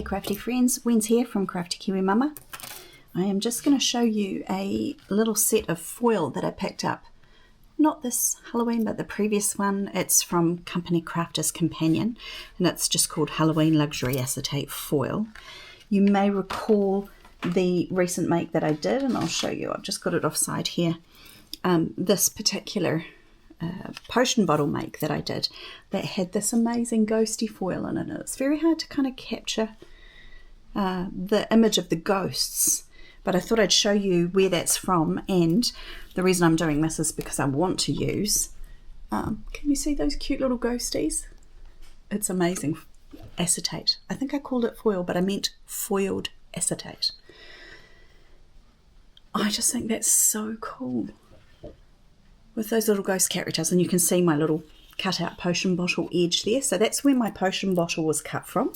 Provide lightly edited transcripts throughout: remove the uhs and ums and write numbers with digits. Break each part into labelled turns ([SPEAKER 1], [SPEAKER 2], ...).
[SPEAKER 1] crafty friends, Wens here from Crafty Kiwi Mama. I am just going to show you a little set of foil that I picked up. Not this Halloween, but the previous one. It's from Company Crafter's Companion, and it's just called Halloween Luxury Acetate Foil. You may recall the recent make that I did, and I'll show you. I've just got it offside here. This particular potion bottle make that I did that had this amazing ghosty foil in it. And it's very hard to kind of capture the image of the ghosts, but I thought I'd show you where that's from. And the reason I'm doing this is because I want to use, can you see those cute little ghosties? It's amazing acetate. I think I called it foil, but I meant foiled acetate. I just think that's so cool with those little ghost characters, and you can see my little cut out potion bottle edge there. So that's where my potion bottle was cut from.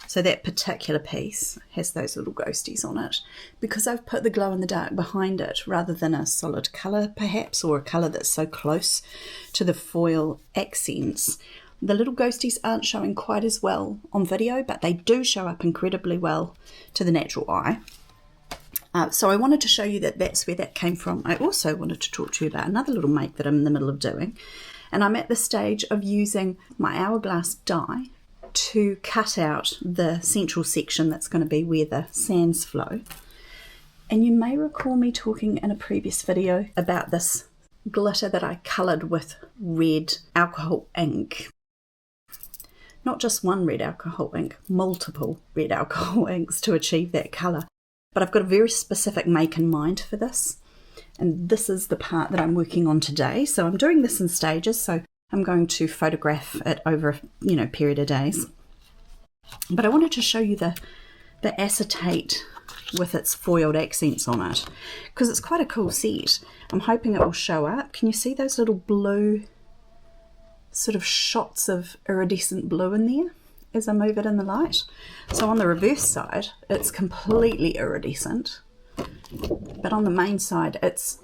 [SPEAKER 1] So that particular piece has those little ghosties on it. Because I've put the glow in the dark behind it rather than a solid colour perhaps, or a colour that's so close to the foil accents, the little ghosties aren't showing quite as well on video, but they do show up incredibly well to the natural eye. So I wanted to show you that that's where that came from. I also wanted to talk to you about another little make that I'm in the middle of doing. And I'm at the stage of using my hourglass die to cut out the central section that's going to be where the sands flow. And you may recall me talking in a previous video about this glitter that I coloured with red alcohol ink. Not just one red alcohol ink, multiple red alcohol inks to achieve that colour. But I've got a very specific make in mind for this. And this is the part that I'm working on today. So I'm doing this in stages. So I'm going to photograph it over a period of days. But I wanted to show you the acetate with its foiled accents on it, because it's quite a cool set. I'm hoping it will show up. Can you see those little blue sort of shots of iridescent blue in there as I move it in the light? So on the reverse side, it's completely iridescent. But on the main side, it's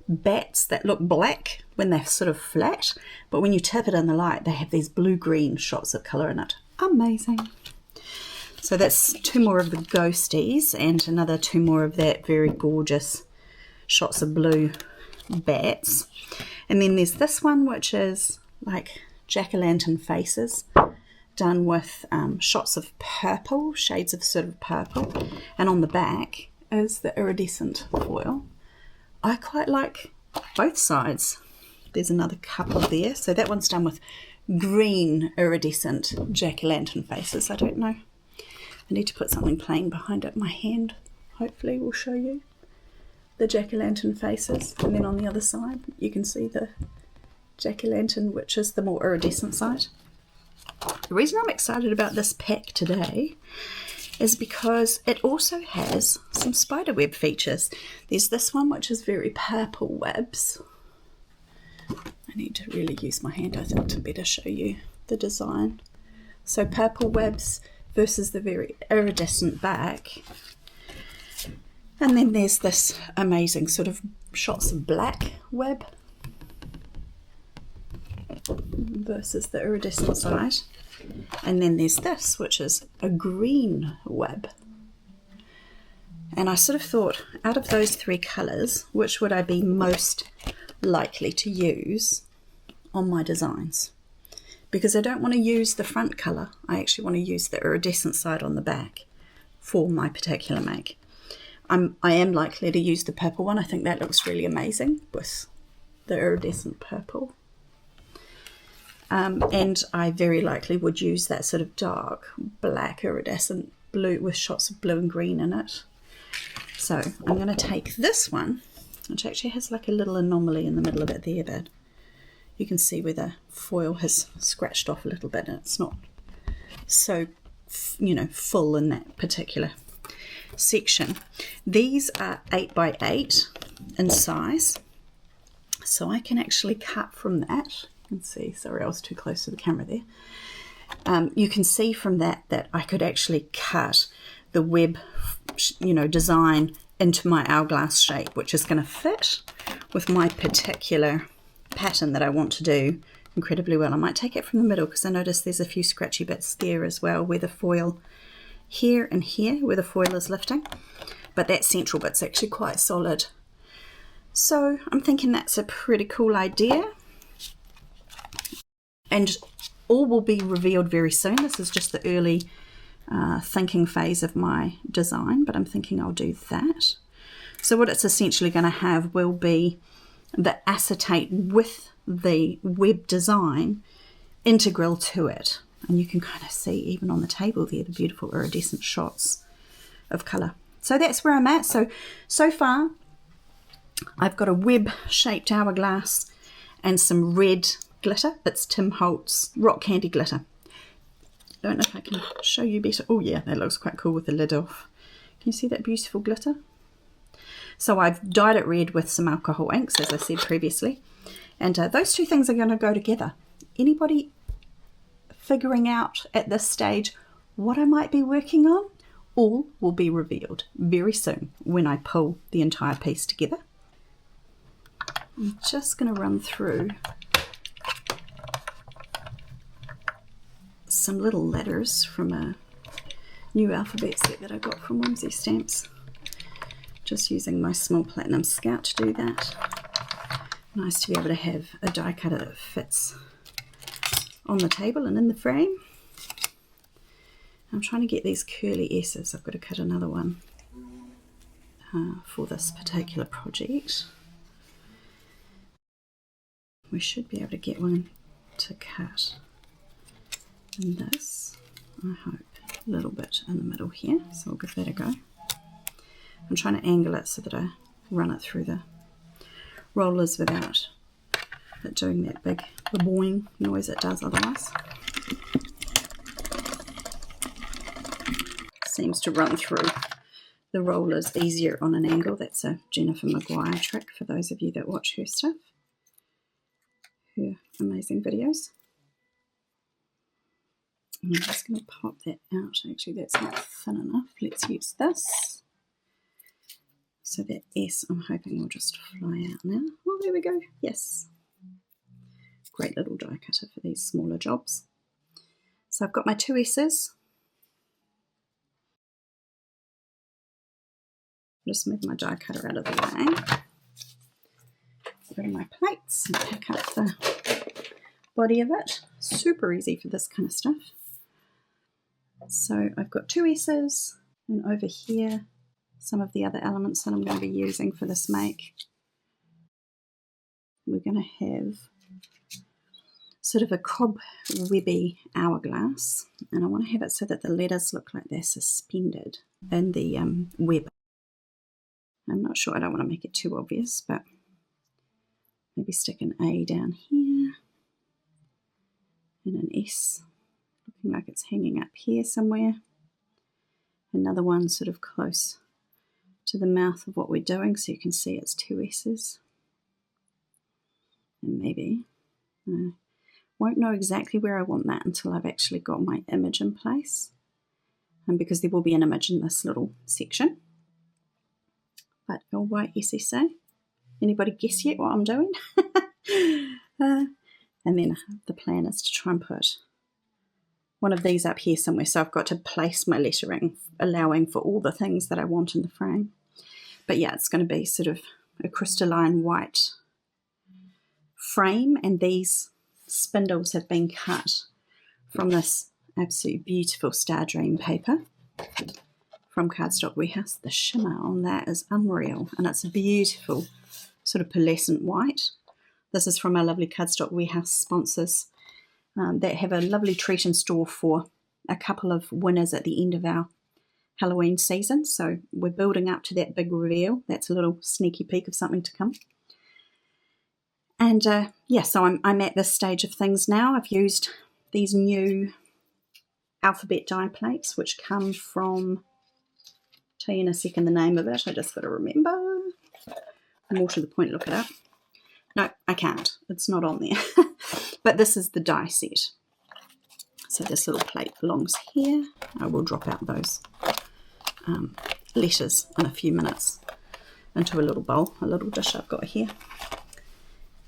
[SPEAKER 1] bats that look black when they're sort of flat, but when you tip it in the light, they have these blue-green shots of colour in it. Amazing. So that's two more of the ghosties and another two more of that very gorgeous shots of blue bats. And then there's this one, which is like jack-o'-lantern faces done with shots of purple, shades of sort of purple. And on the back is the iridescent foil. I quite like both sides. There's another couple there. So that one's done with green iridescent jack-o'-lantern faces. I don't know. I need to put something plain behind it. My hand hopefully will show you the jack-o'-lantern faces. And then on the other side you can see the jack-o'-lantern, which is the more iridescent side. The reason I'm excited about this pack today is because it also has some spiderweb features. There's this one which is very purple webs. I need to really use my hand, I think, to better show you the design. So purple webs versus the very iridescent back. And then there's this amazing sort of shots of black web versus the iridescent side. And then there's this, which is a green web. And I sort of thought, out of those three colours, which would I be most likely to use on my designs? Because I don't want to use the front colour, I actually want to use the iridescent side on the back for my particular make. I am likely to use the purple one. I think that looks really amazing with the iridescent purple. And I very likely would use that sort of dark black iridescent blue with shots of blue and green in it. So I'm going to take this one, which actually has like a little anomaly in the middle of it there, but you can see where the foil has scratched off a little bit and it's not so, full in that particular section. These are 8 by 8 in size, so I can actually cut from that. You can see, sorry, I was too close to the camera there. You can see from that I could actually cut the web, design into my hourglass shape, which is going to fit with my particular pattern that I want to do incredibly well. I might take it from the middle because I notice there's a few scratchy bits there as well where the foil here and here where the foil is lifting, but that central bit's actually quite solid. So I'm thinking that's a pretty cool idea. And all will be revealed very soon. This is just the early thinking phase of my design, but I'm thinking I'll do that. So what it's essentially going to have will be the acetate with the web design integral to it. And you can kind of see even on the table there the beautiful iridescent shots of colour. So that's where I'm at. So far I've got a web shaped hourglass and some red glitter. It's Tim Holtz rock candy glitter. Don't know if I can show you better. Oh yeah, that looks quite cool with the lid off. Can you see that beautiful glitter? So I've dyed it red with some alcohol inks, as I said previously. And those two things are going to go together. Anybody figuring out at this stage what I might be working on? All will be revealed very soon when I pull the entire piece together. I'm just going to run through some little letters from a new alphabet set that I got from Whimsy Stamps. Just using my small platinum scout to do that. Nice to be able to have a die cutter that fits on the table and in the frame. I'm trying to get these curly S's. I've got to cut another one for this particular project. We should be able to get one to cut. And this, I hope, a little bit in the middle here, so I'll give that a go. I'm trying to angle it so that I run it through the rollers without it doing that big boing noise it does otherwise. Seems to run through the rollers easier on an angle. That's a Jennifer Maguire trick for those of you that watch her stuff, her amazing videos. I'm just going to pop that out. Actually, that's not thin enough. Let's use this. So that S, I'm hoping will just fly out now. Oh, there we go. Yes. Great little die cutter for these smaller jobs. So I've got my two S's. Just move my die cutter out of the way. Get rid of my plates and pick up the body of it. Super easy for this kind of stuff. So I've got two S's, and over here some of the other elements that I'm going to be using for this make. We're going to have sort of a cobwebby hourglass, and I want to have it so that the letters look like they're suspended in the web. I'm not sure, I don't want to make it too obvious, but maybe stick an A down here and an S looking like it's hanging up here somewhere. Another one sort of close to the mouth of what we're doing so you can see it's two S's. And maybe, I won't know exactly where I want that until I've actually got my image in place. And because there will be an image in this little section. But LYSSA. Anybody guess yet what I'm doing? And then the plan is to try and put one of these up here somewhere. So I've got to place my lettering, allowing for all the things that I want in the frame. But yeah, it's going to be sort of a crystalline white frame. And these spindles have been cut from this absolutely beautiful Star Dream paper from Cardstock Warehouse. The shimmer on that is unreal, and it's a beautiful sort of pearlescent white. This is from our lovely Cardstock Warehouse sponsors that have a lovely treat in store for a couple of winners at the end of our Halloween season. So we're building up to that big reveal. That's a little sneaky peek of something to come. And yeah, so I'm at this stage of things now. I've used these new alphabet die plates, which come from, tell you in a second the name of it, I just got to remember. More to the point, look it up. No, I can't. It's not on there. But this is the die set. So this little plate belongs here. I will drop out those letters in a few minutes into a little bowl, a little dish I've got here,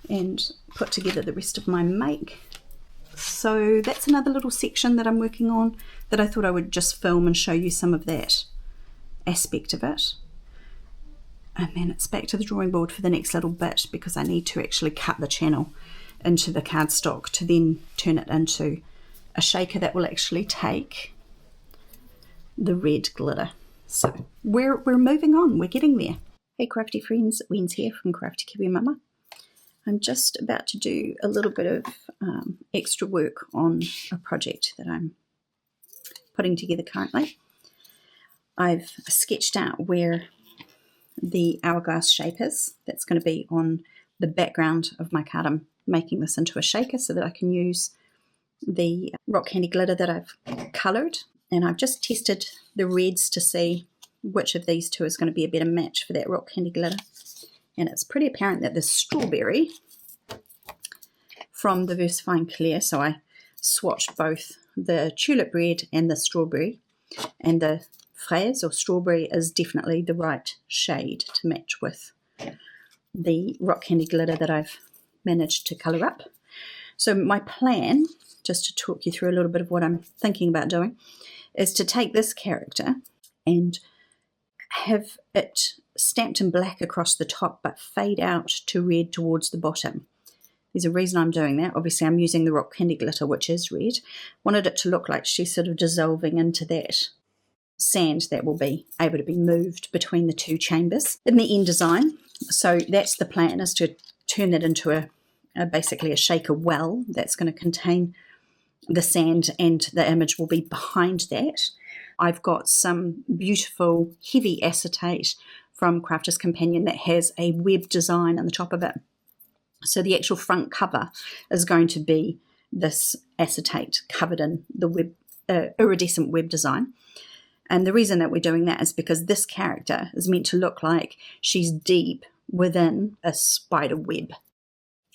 [SPEAKER 1] and put together the rest of my make. So that's another little section that I'm working on that I thought I would just film and show you some of that aspect of it. And then it's back to the drawing board for the next little bit, because I need to actually cut the channel into the cardstock to then turn it into a shaker that will actually take the red glitter. So we're moving on, we're getting there. Hey crafty friends, Wens here from Crafty Kiwi Mama. I'm just about to do a little bit of extra work on a project that I'm putting together currently. I've sketched out where the hourglass shape is. That's going to be on the background of my card. I'm making this into a shaker so that I can use the rock candy glitter that I've coloured, and I've just tested the reds to see which of these two is going to be a better match for that rock candy glitter. And it's pretty apparent that the strawberry from the Versifying Clear, so I swatched both the tulip red and the strawberry, and the fraise or strawberry is definitely the right shade to match with the rock candy glitter that I've managed to colour up. So my plan, just to talk you through a little bit of what I'm thinking about doing, is to take this character and have it stamped in black across the top but fade out to red towards the bottom. There's a reason I'm doing that. Obviously I'm using the rock candy glitter, which is red. Wanted it to look like she's sort of dissolving into that sand that will be able to be moved between the two chambers in the end design. So that's the plan, is to turn that into basically a shaker well that's going to contain the sand, and the image will be behind that. I've got some beautiful heavy acetate from Crafter's Companion that has a web design on the top of it. So the actual front cover is going to be this acetate covered in the web, iridescent web design. And the reason that we're doing that is because this character is meant to look like she's deep within a spider web.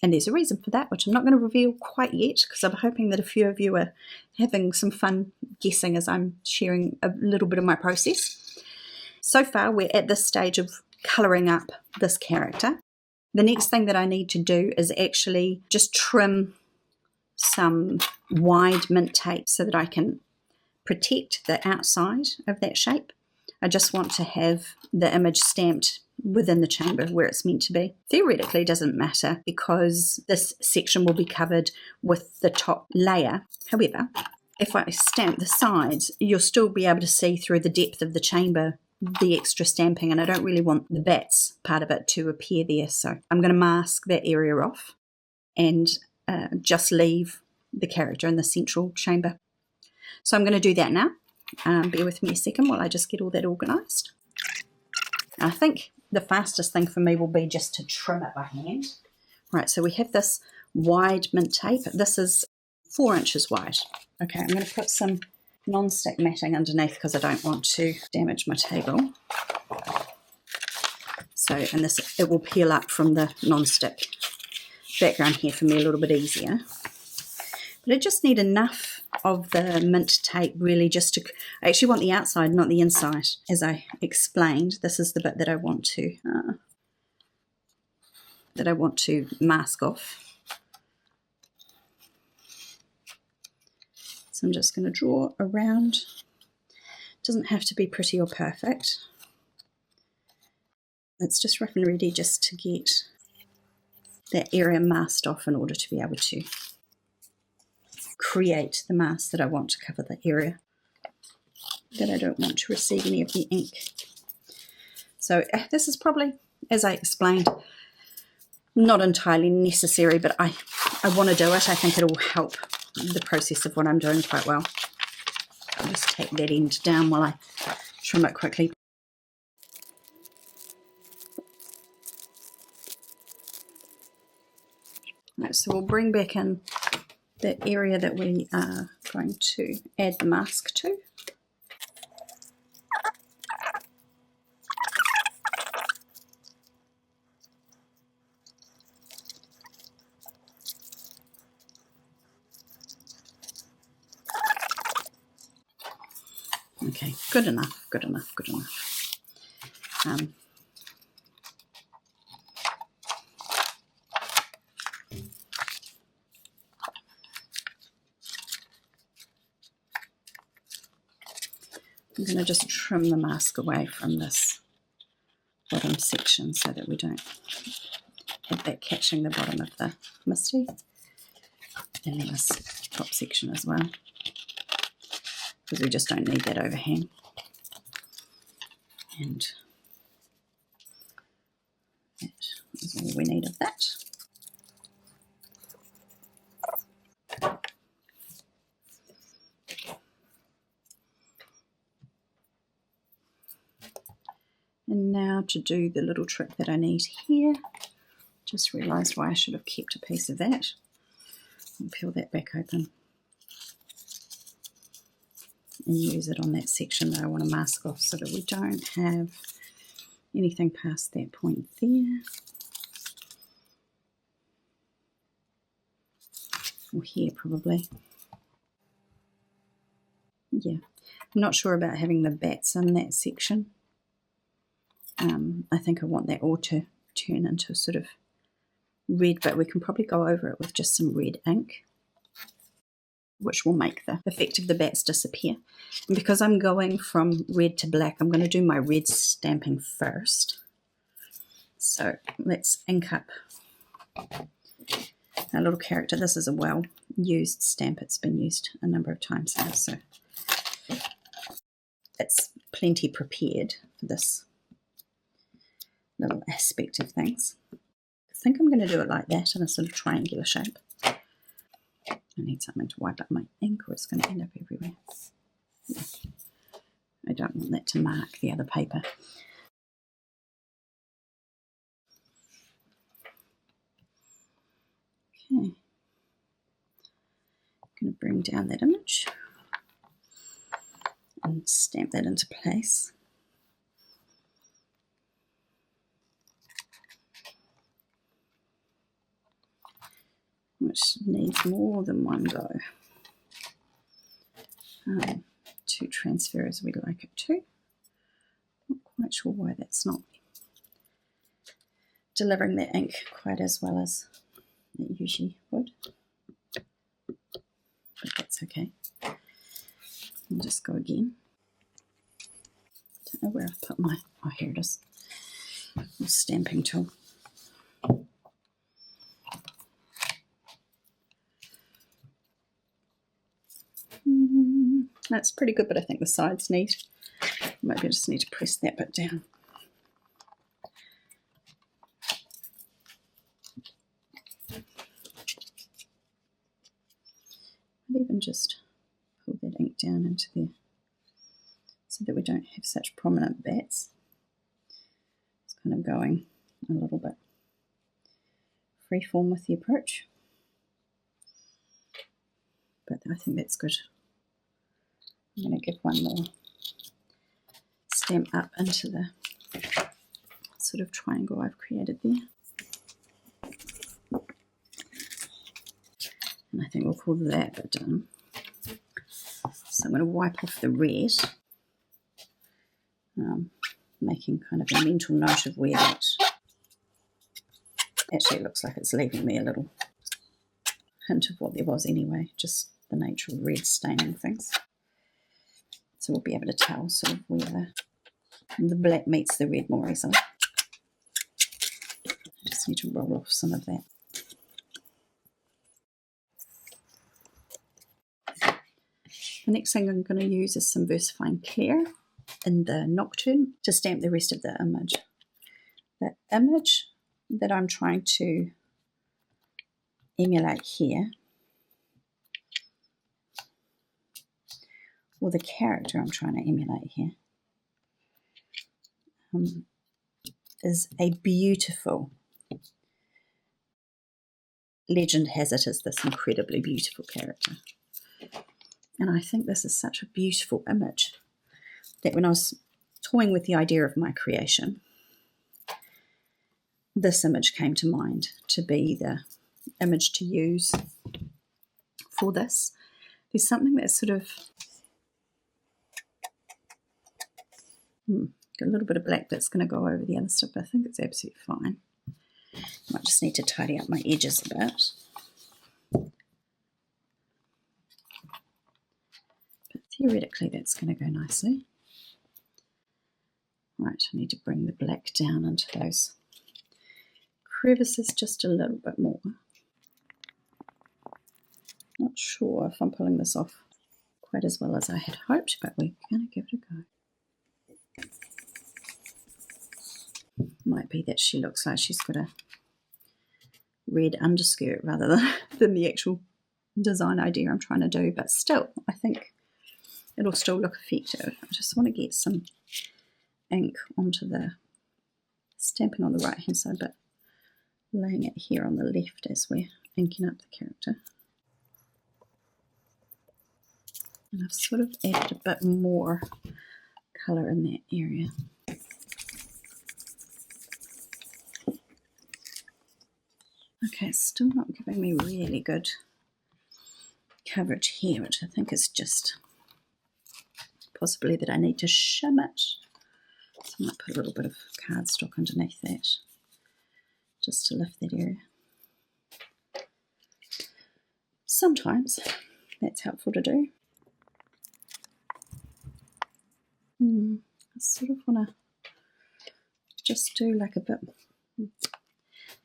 [SPEAKER 1] And there's a reason for that, which I'm not going to reveal quite yet, because I'm hoping that a few of you are having some fun guessing as I'm sharing a little bit of my process. So far, we're at this stage of colouring up this character. The next thing that I need to do is actually just trim some wide mint tape so that I can protect the outside of that shape. I just want to have the image stamped within the chamber where it's meant to be. Theoretically, it doesn't matter because this section will be covered with the top layer. However, if I stamp the sides, you'll still be able to see through the depth of the chamber the extra stamping, and I don't really want the bats part of it to appear there. So I'm going to mask that area off and just leave the character in the central chamber. So I'm going to do that now. Bear with me a second while I just get all that organised. I think the fastest thing for me will be just to trim it by hand. Right, so we have this wide mint tape. This is 4 inches wide. Okay, I'm going to put some non-stick matting underneath because I don't want to damage my table. So, and this, it will peel up from the non-stick background here for me a little bit easier. But I just need enough of the mint tape really just to, I actually want the outside, not the inside. As I explained, this is the bit that I want to mask off. So I'm just going to draw around. It doesn't have to be pretty or perfect. It's just rough and ready just to get that area masked off in order to be able to create the mask that I want to cover the area that I don't want to receive any of the ink. So this is probably, as I explained, not entirely necessary, but I want to do it. I think it will help the process of what I'm doing quite well. I'll just take that end down while I trim it quickly. Right, so we'll bring back in the area that we are going to add the mask to. Okay, good enough, good enough, good enough. I'm going to just trim the mask away from this bottom section so that we don't have that catching the bottom of the Misty, and then this top section as well, because we just don't need that overhang. And that is all we need of that. And now to do the little trick that I need here. Just realised why I should have kept a piece of that. I'll peel that back open and use it on that section that I want to mask off so that we don't have anything past that point there. Or here probably. Yeah, I'm not sure about having the bats in that section. I think I want that all to turn into sort of red, but we can probably go over it with just some red ink, which will make the effect of the bats disappear. And because I'm going from red to black, I'm going to do my red stamping first. So let's ink up our little character. This is a well-used stamp. It's been used a number of times now, so it's plenty prepared for this little aspect of things. I think I'm going to do it like that in a sort of triangular shape. I need something to wipe up my ink or it's going to end up everywhere. Yeah. I don't want that to mark the other paper. Okay. I'm going to bring down that image and stamp that into place. Which needs more than one go to transfer as we'd like it to. Not quite sure why that's not delivering that ink quite as well as it usually would, but that's okay. I'll just go again. Don't know where I've put my, oh here it is, the stamping tool. That's pretty good, but I think the sides need, maybe I just need to press that bit down. I'd even just pull that ink down into there so that we don't have such prominent bats. It's kind of going a little bit freeform with the approach, but I think that's good. I'm going to give one more stamp up into the sort of triangle I've created there. And I think we'll call that bit done. So I'm going to wipe off the red, making kind of a mental note of where that actually looks like it's leaving me a little hint of what there was anyway, just the nature of red staining things. So we'll be able to tell sort of where the black meets the red more easily. I just need to roll off some of that. The next thing I'm going to use is some VersaFine Clear in the Nocturne to stamp the rest of the image. The image that I'm trying to emulate here, or the character I'm trying to emulate here, is a beautiful, legend has it as this incredibly beautiful character. And I think this is such a beautiful image that when I was toying with the idea of my creation, this image came to mind to be the image to use for this. There's something that's sort of got a little bit of black that's going to go over the other stuff, but I think it's absolutely fine. Might just need to tidy up my edges a bit. But theoretically that's going to go nicely. Right, I need to bring the black down into those crevices just a little bit more. Not sure if I'm pulling this off quite as well as I had hoped, but we're going to give it a go. Might be that she looks like she's got a red underskirt rather than the actual design idea I'm trying to do, but still, I think it'll still look effective. I just want to get some ink onto the stamping on the right hand side, but laying it here on the left as we're inking up the character. And I've sort of added a bit more colour in that area. Okay, it's still not giving me really good coverage here, which I think is just possibly that I need to shimmer it. So I might put a little bit of cardstock underneath that just to lift that area. Sometimes that's helpful to do. I sort of want to just do like a bit.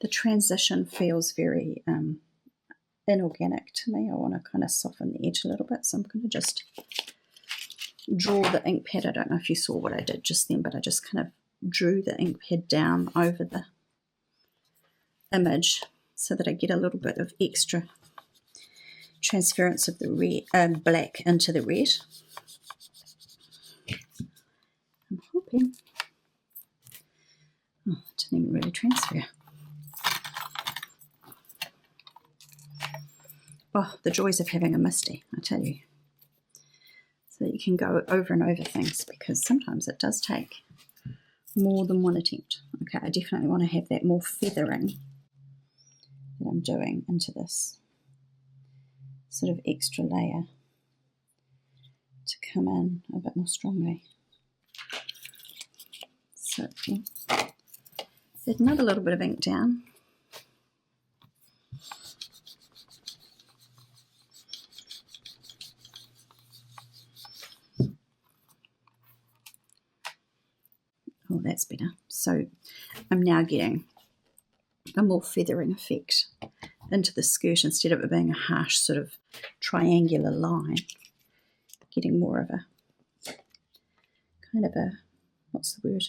[SPEAKER 1] The transition feels very inorganic to me. I want to kind of soften the edge a little bit, so I'm going to just draw the ink pad. I don't know if you saw what I did just then, but I just kind of drew the ink pad down over the image so that I get a little bit of extra transference of the red, black into the red. I'm hoping. Oh, it didn't even really transfer. Oh, the joys of having a Misty, I tell you. So that you can go over and over things, because sometimes it does take more than one attempt. Okay, I definitely want to have that more feathering that I'm doing into this sort of extra layer to come in a bit more strongly. So add another little bit of ink down. Oh, that's better. So I'm now getting a more feathering effect into the skirt instead of it being a harsh sort of triangular line. Getting more of a kind of a, what's the word?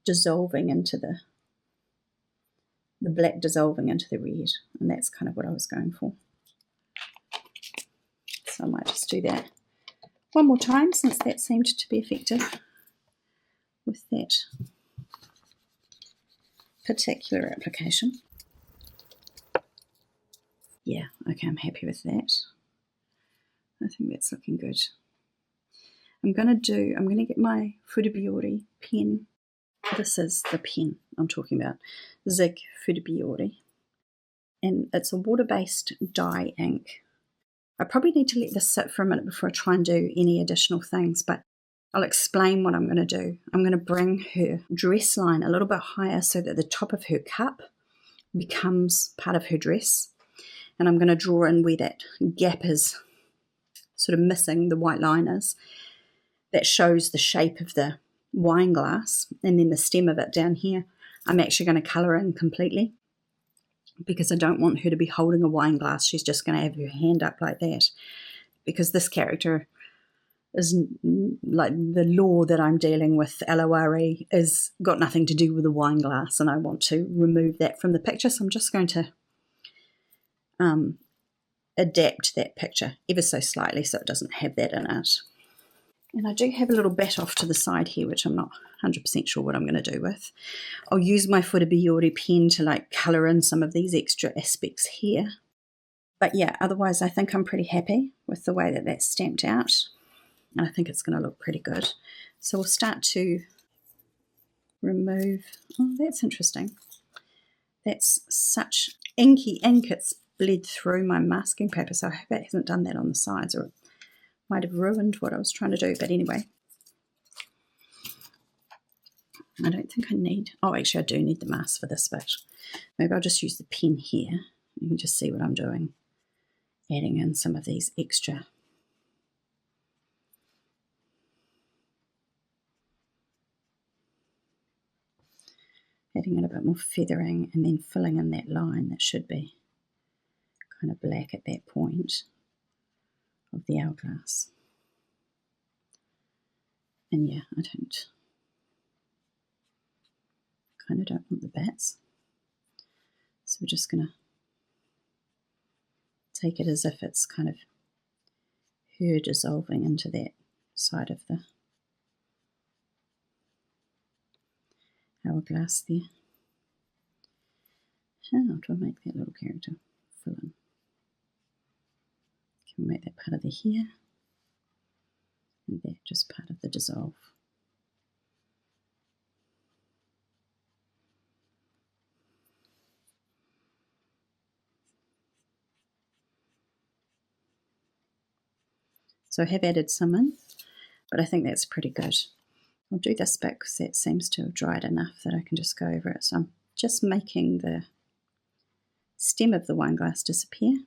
[SPEAKER 1] Dissolving into the black dissolving into the red, and that's kind of what I was going for. So I might just do that one more time, since that seemed to be effective with that particular application. Yeah, okay, I'm happy with that. I think that's looking good. I'm going to get my Fudibiori pen. This is the pen I'm talking about, Zig Fudibiori. And it's a water-based dye ink. I probably need to let this sit for a minute before I try and do any additional things, but I'll explain what I'm going to do. I'm going to bring her dress line a little bit higher so that the top of her cup becomes part of her dress. And I'm going to draw in where that gap is sort of missing, the white line is. That shows the shape of the wine glass, and then the stem of it down here I'm actually going to colour in completely, because I don't want her to be holding a wine glass. She's just going to have her hand up like that, because this character is like the lore that I'm dealing with, LORE, is got nothing to do with a wine glass, and I want to remove that from the picture. So I'm just going to adapt that picture ever so slightly so it doesn't have that in it. And I do have a little bat off to the side here, which I'm not 100% sure what I'm going to do with. I'll use my Fudibiori pen to like colour in some of these extra aspects here. But yeah, otherwise I think I'm pretty happy with the way that that's stamped out. And I think it's going to look pretty good. So we'll start to remove. Oh, that's interesting. That's such inky ink. It's bled through my masking paper. So I hope it hasn't done that on the sides, or it might have ruined what I was trying to do. But anyway, I don't think I need. Oh, actually, I do need the mask for this bit. Maybe I'll just use the pen here. You can just see what I'm doing. Adding in some of these extra adding in a bit more feathering and then filling in that line that should be kind of black at that point of the hourglass. And yeah, I kind of don't want the bats. So we're just going to take it as if it's kind of her dissolving into that side of the hourglass there. How do I make that little character fill in? Can we make that part of the hair? And that just part of the dissolve. So I have added some in, but I think that's pretty good. I'll do this bit because that seems to have dried enough that I can just go over it. So I'm just making the stem of the wine glass disappear.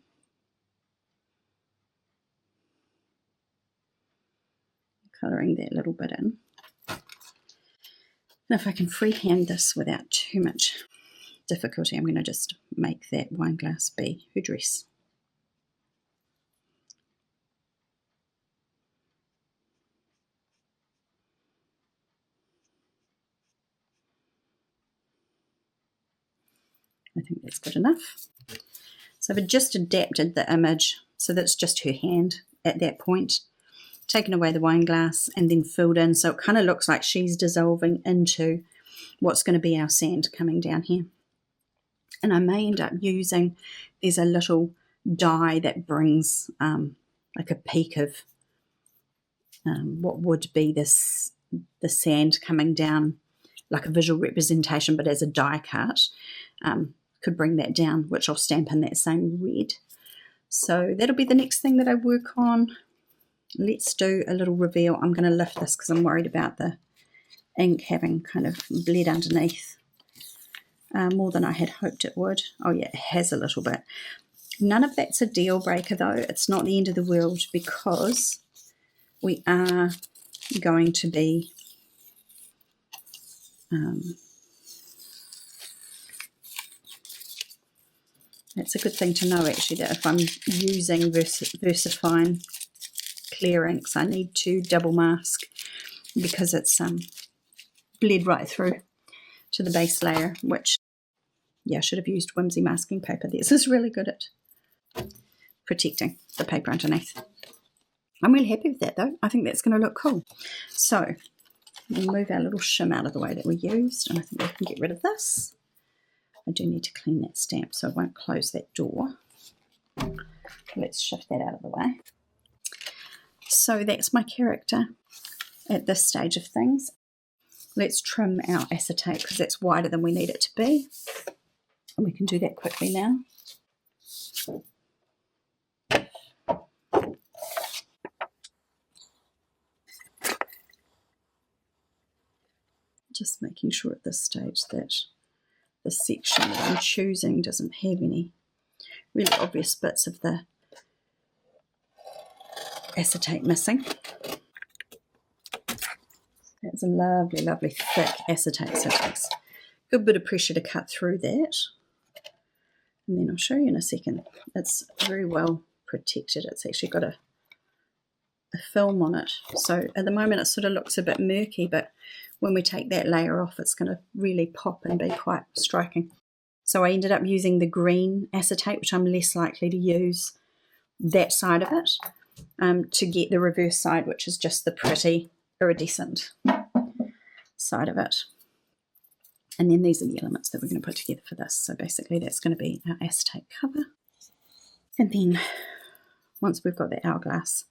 [SPEAKER 1] Colouring that little bit in. And if I can freehand this without too much difficulty, I'm going to just make that wine glass be her dress. I think that's good enough. So I've just adapted the image so that's just her hand at that point, taken away the wine glass and then filled in so it kind of looks like she's dissolving into what's going to be our sand coming down here. And I may end up using, there's a little die that brings like a peak of what would be the sand coming down, like a visual representation, but as a die cut. Could bring that down, which I'll stamp in that same red. So that'll be the next thing that I work on. Let's do a little reveal. I'm going to lift this because I'm worried about the ink having kind of bled underneath more than I had hoped it would. Oh yeah, it has a little bit. None of that's a deal breaker though. It's not the end of the world because we are going to be that's a good thing to know actually, that if I'm using VersaFine clear inks, I need to double mask because it's bled right through to the base layer, which, yeah, I should have used Whimsy masking paper. This is really good at protecting the paper underneath. I'm really happy with that though. I think that's going to look cool. So we'll move our little shim out of the way that we used, and I think we can get rid of this. I do need to clean that stamp so I won't close that door. Let's shift that out of the way. So that's my character at this stage of things. Let's trim our acetate because that's wider than we need it to be. And we can do that quickly now. Just making sure at this stage that the section that I'm choosing doesn't have any really obvious bits of the acetate missing. That's a lovely, lovely thick acetate, so it takes a good bit of pressure to cut through that. And then I'll show you in a second. It's very well protected. It's actually got a film on it. So at the moment it sort of looks a bit murky, but when we take that layer off, it's going to really pop and be quite striking. So I ended up using the green acetate, which I'm less likely to use that side of it, to get the reverse side, which is just the pretty iridescent side of it. And then these are the elements that we're going to put together for this. So basically that's going to be our acetate cover. And then once we've got the hourglass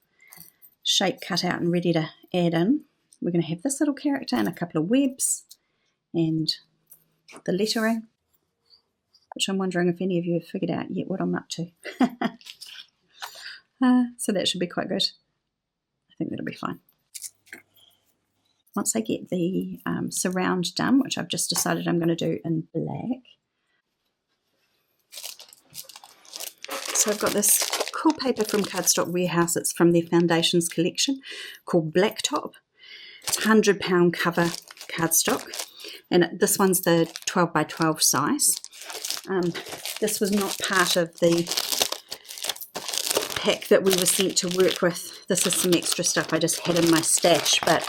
[SPEAKER 1] shape cut out and ready to add in, we're going to have this little character and a couple of webs and the lettering, which I'm wondering if any of you have figured out yet what I'm up to. So that should be quite good. I think that'll be fine. Once I get the surround done, which I've just decided I'm going to do in black. So I've got this cool paper from Cardstock Warehouse. It's from their Foundations collection called Blacktop. It's 100-pound cover cardstock. And this one's the 12 by 12 size. This was not part of the pack that we were sent to work with. This is some extra stuff I just had in my stash, but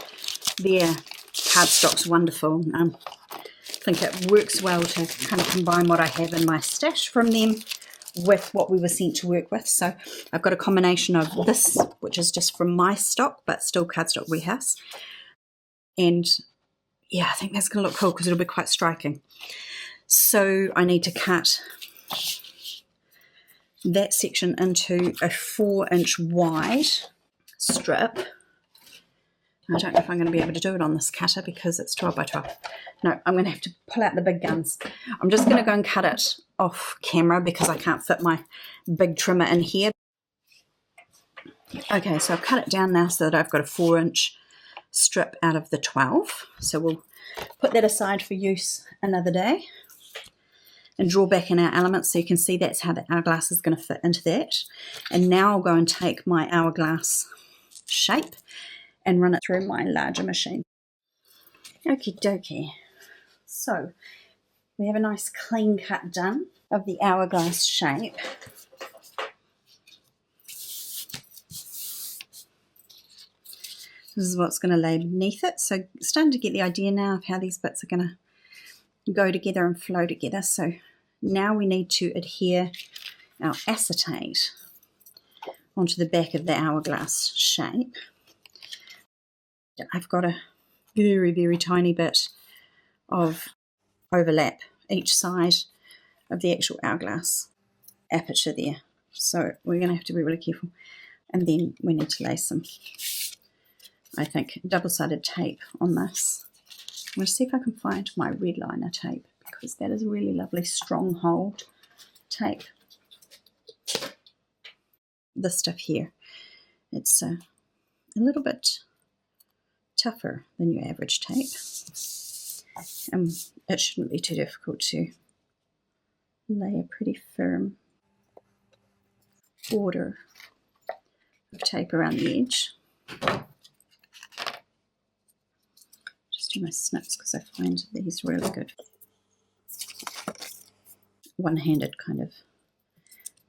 [SPEAKER 1] their cardstock's wonderful. I think it works well to kind of combine what I have in my stash from them with what we were sent to work with. So I've got a combination of this, which is just from my stock, but still Cardstock Warehouse. And yeah, I think that's going to look cool because it'll be quite striking. So I need to cut that section into a 4-inch wide strip. I don't know if I'm going to be able to do it on this cutter because it's 12 by 12. No, I'm going to have to pull out the big guns. I'm just going to go and cut it off camera because I can't fit my big trimmer in here. Okay, so I've cut it down now so that I've got a 4-inch strip out of the 12. So we'll put that aside for use another day and draw back in our elements so you can see that's how the hourglass is going to fit into that. And now I'll go and take my hourglass shape and run it through my larger machine. Okie dokie. So we have a nice clean cut done of the hourglass shape. This is what's going to lay beneath it. So starting to get the idea now of how these bits are going to go together and flow together. So now we need to adhere our acetate onto the back of the hourglass shape. I've got a very, very tiny bit of overlap each side of the actual hourglass aperture there. So we're going to have to be really careful. And then we need to lay some, I think, double-sided tape on this. I'm going to see if I can find my red liner tape because that is a really lovely stronghold tape. This stuff here, it's a little bit tougher than your average tape. It shouldn't be too difficult to lay a pretty firm border of tape around the edge. Just do my snips because I find these really good. One-handed kind of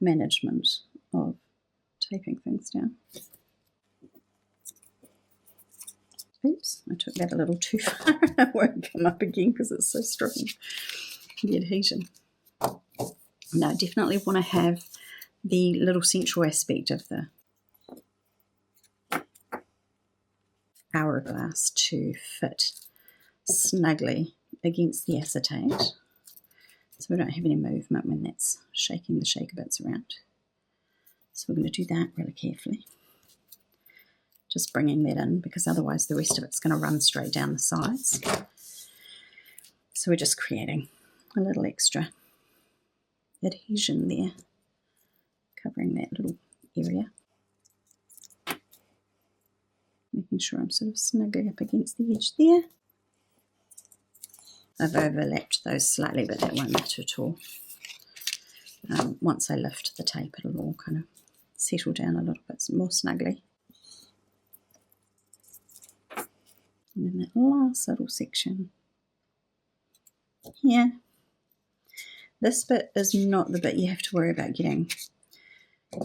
[SPEAKER 1] management of taping things down. Oops, I took that a little too far. It won't come up again because it's so strong, the adhesion. Now, I definitely want to have the little central aspect of the hourglass to fit snugly against the acetate so we don't have any movement when that's shaking the shaker bits around. So we're going to do that really carefully. Just bringing that in because otherwise the rest of it's going to run straight down the sides. So we're just creating a little extra adhesion there, covering that little area. Making sure I'm sort of snugly up against the edge there. I've overlapped those slightly, but that won't matter at all. Once I lift the tape, it'll all kind of settle down a little bit more snugly. And then that last little section here. This bit is not the bit you have to worry about getting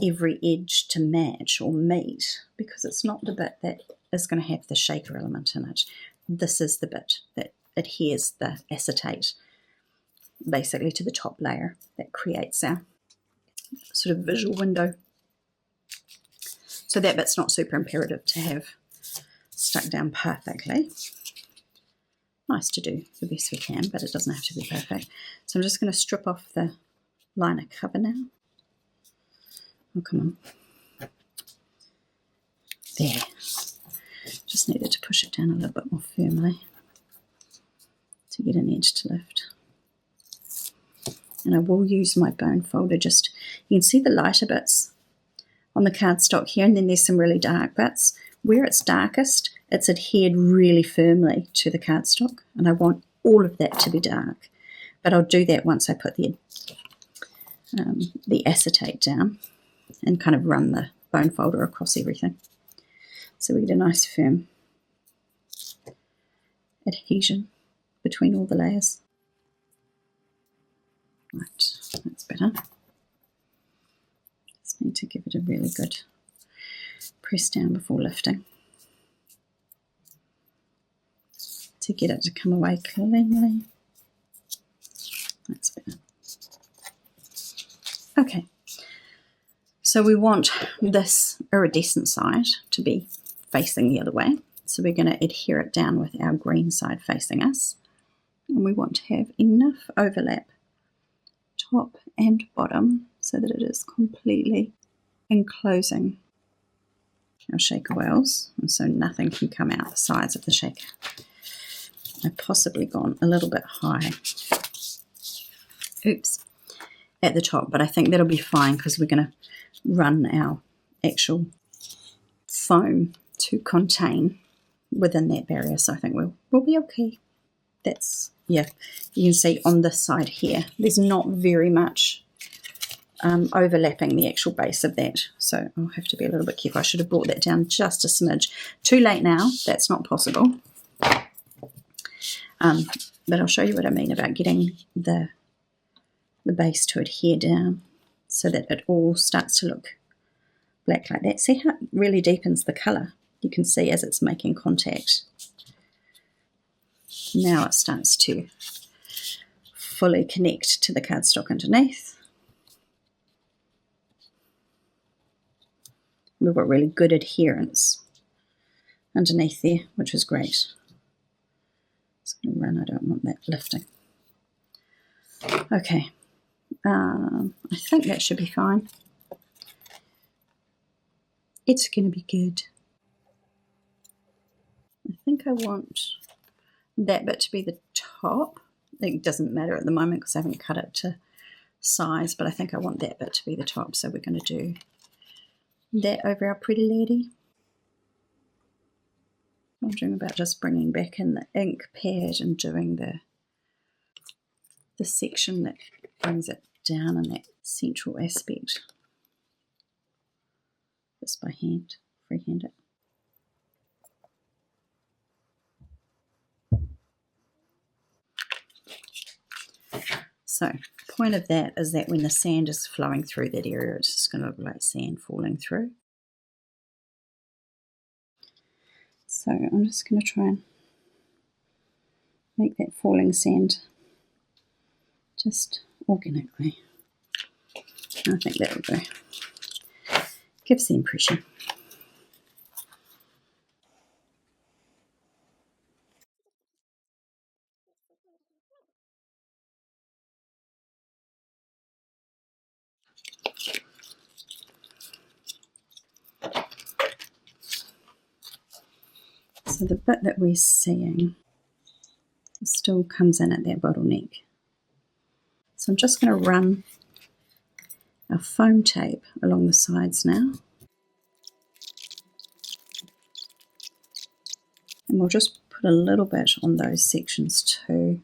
[SPEAKER 1] every edge to match or meet because it's not the bit that is going to have the shaker element in it. This is the bit that adheres the acetate basically to the top layer that creates our sort of visual window. So that bit's not super imperative to have stuck down perfectly. Nice to do the best we can, but it doesn't have to be perfect. So I'm just going to strip off the liner cover now. Oh, come on. There. Just needed to push it down a little bit more firmly to get an edge to lift. And I will use my bone folder just, you can see the lighter bits on the cardstock here, and then there's some really dark bits. Where it's darkest, it's adhered really firmly to the cardstock, and I want all of that to be dark. But I'll do that once I put the acetate down and kind of run the bone folder across everything. So we get a nice firm adhesion between all the layers. Right, that's better. Just need to give it a really good press down before lifting to get it to come away cleanly. That's better. Okay, so we want this iridescent side to be facing the other way. So we're going to adhere it down with our green side facing us. And we want to have enough overlap top and bottom so that it is completely enclosing our shaker wells, and so nothing can come out the sides of the shaker. I've possibly gone a little bit high. Oops. At the top, but I think that'll be fine because we're going to run our actual foam to contain within that barrier, so I think we'll be okay. That's, yeah, you can see on this side here there's not very much overlapping the actual base of that, so I'll have to be a little bit careful. I should have brought that down just a smidge. Too late now, that's not possible. But I'll show you what I mean about getting the base to adhere down so that it all starts to look black like that. See how it really deepens the colour? You can see as it's making contact. Now it starts to fully connect to the cardstock underneath. We've got really good adherence underneath there, which is great. It's going to run, I don't want that lifting. Okay. I think that should be fine. It's going to be good. I think I want that bit to be the top. It doesn't matter at the moment because I haven't cut it to size, but I think I want that bit to be the top. So we're going to do that over our pretty lady. I'm wondering about just bringing back in the ink pad and doing the section that brings it down in that central aspect. Just by hand, freehand it. So, the point of that is that when the sand is flowing through that area, it's just going to look like sand falling through. So I'm just going to try and make that falling sand just organically. I think that will do. Gives the impression. So the bit that we're seeing still comes in at that bottleneck. So I'm just going to run our foam tape along the sides now. And we'll just put a little bit on those sections too.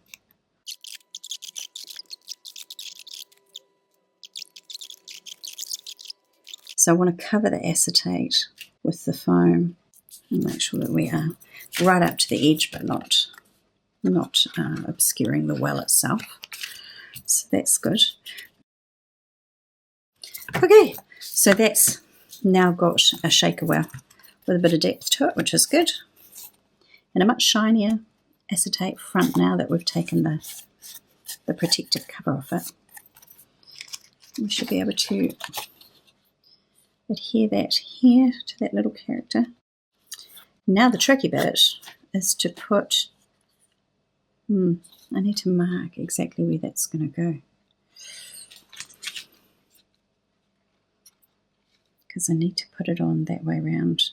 [SPEAKER 1] So I want to cover the acetate with the foam and make sure that we are right up to the edge but not obscuring the well itself. So that's good. Okay, so that's now got a shaker well with a bit of depth to it, which is good. And a much shinier acetate front now that we've taken the protective cover off it. We should be able to adhere that here to that little character. Now the tricky bit is to put, I need to mark exactly where that's going to go. Because I need to put it on that way around.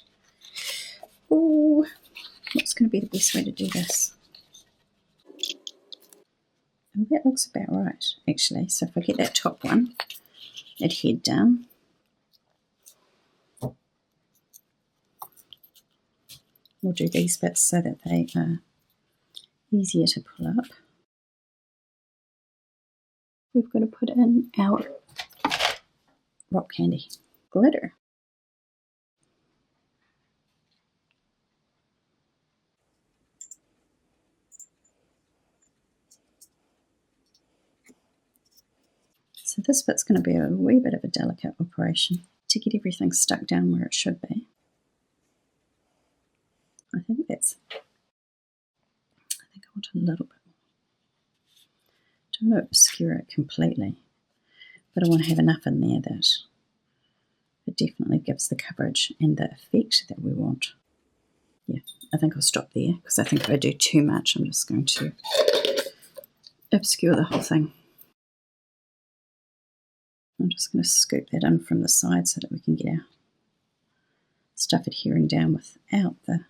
[SPEAKER 1] Oh, what's going to be the best way to do this? Oh, that looks about right, actually. So if I get that top one adhered down, we'll do these bits so that they are easier to pull up. We've got to put in our rock candy glitter. this bit's going to be a wee bit of a delicate operation to get everything stuck down where it should be. I think I want a little bit more. Don't want to obscure it completely, but I want to have enough in there that it definitely gives the coverage and the effect that we want. Yeah, I think I'll stop there because I think if I do too much, I'm just going to obscure the whole thing. I'm just going to scoop that in from the side so that we can get our stuff adhering down without the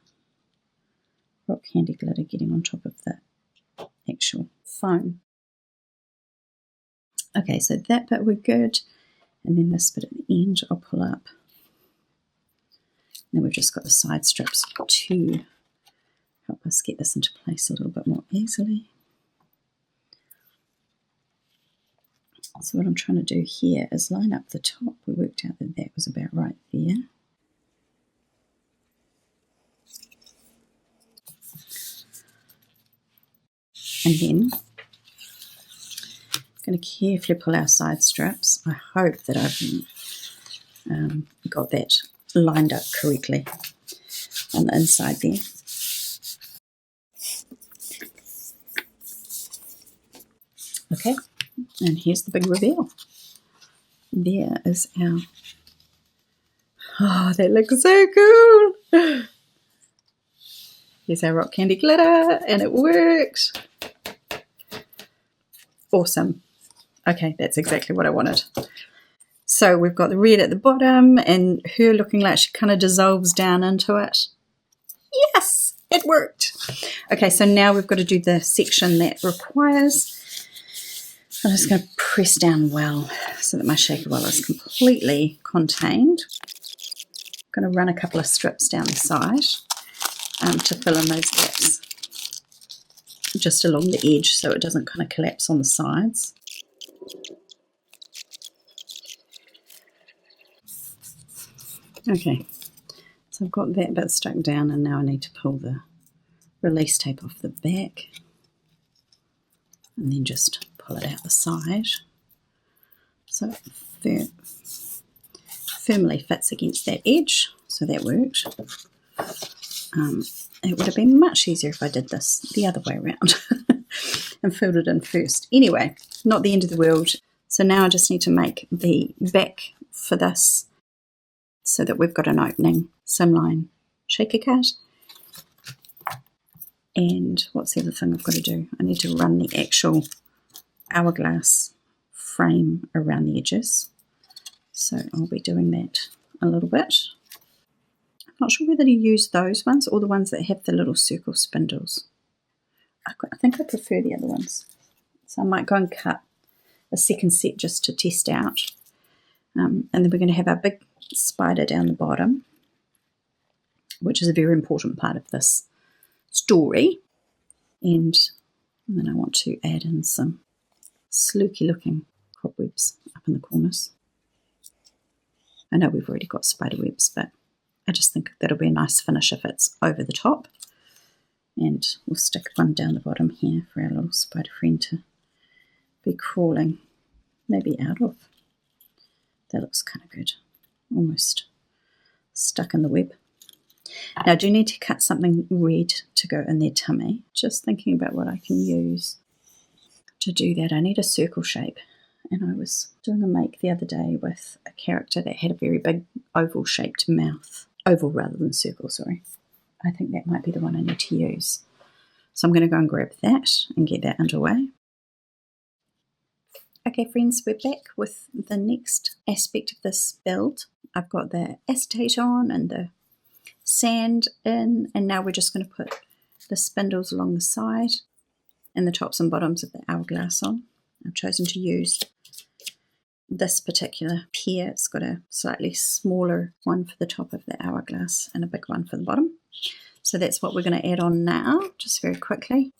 [SPEAKER 1] rock candy glitter getting on top of the actual foam. Okay, so that bit we're good, and then this bit at the end I'll pull up. Then we've just got the side strips to help us get this into place a little bit more easily. So what I'm trying to do here is line up the top. We worked out that that was about right there. And then I'm going to carefully pull our side strips. I hope that I've got that lined up correctly on the inside there. Okay, and here's the big reveal. There is our, oh, that looks so cool. Here's our rock candy glitter, and it worked. Awesome. Okay, that's exactly what I wanted. So we've got the red at the bottom and her looking like she kind of dissolves down into it. Yes, it worked. Okay, so now we've got to do the section that requires. I'm just going to press down well so that my shaker well is completely contained. I'm going to run a couple of strips down the side to fill in those gaps, just along the edge so it doesn't kind of collapse on the sides. Okay, so I've got that bit stuck down, and now I need to pull the release tape off the back and then just pull it out the side so it firmly fits against that edge. So that worked. It would have been much easier if I did this the other way around and filled it in first. Anyway, not the end of the world. So now I just need to make the back for this so that we've got an opening Slimline shaker card. And what's the other thing I've got to do? I need to run the actual hourglass frame around the edges. So I'll be doing that a little bit. I'm not sure whether to use those ones or the ones that have the little circle spindles. I think I prefer the other ones. So I might go and cut a second set just to test out. And then we're going to have our big spider down the bottom, which is a very important part of this story. And then I want to add in some slooky looking cobwebs up in the corners. I know we've already got spider webs, but I just think that'll be a nice finish if it's over the top. And we'll stick one down the bottom here for our little spider friend to be crawling maybe out of. That looks kind of good, almost stuck in the web. Now I do need to cut something red to go in their tummy. Just thinking about what I can use to do that. I need a circle shape, and I was doing a make the other day with a character that had a very big oval shaped mouth. Oval rather than circle, sorry. I think that might be the one I need to use. So I'm going to go and grab that and get that underway. Okay friends, we're back with the next aspect of this build. I've got the acetate on and the sand in, and now we're just going to put the spindles along the side and the tops and bottoms of the hourglass on. I've chosen to use this particular pair. It's got a slightly smaller one for the top of the hourglass and a big one for the bottom. So that's what we're going to add on now, just very quickly.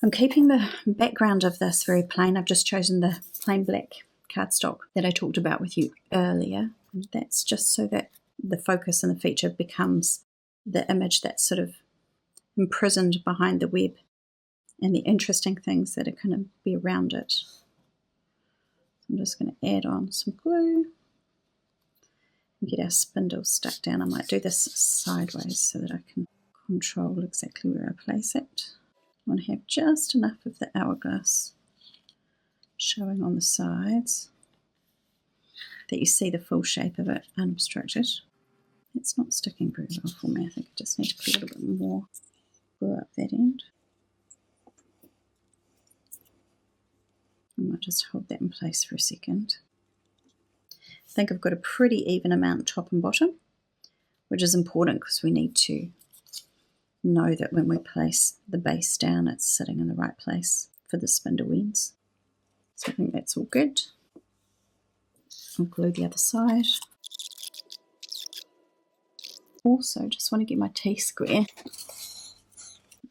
[SPEAKER 1] I'm keeping the background of this very plain. I've just chosen the plain black cardstock that I talked about with you earlier. That's just so that the focus and the feature becomes the image that's sort of imprisoned behind the web and the interesting things that are going to be around it. I'm just going to add on some glue and get our spindle stuck down. I might do this sideways so that I can control exactly where I place it. I want to have just enough of the hourglass showing on the sides that you see the full shape of it unobstructed. It's not sticking very well for me. I think I just need to put a little bit more glue up that end. I might just hold that in place for a second. I think I've got a pretty even amount top and bottom, which is important because we need to know that when we place the base down, it's sitting in the right place for the spindle ends. So I think that's all good. I'll glue the other side. Also, just want to get my T-square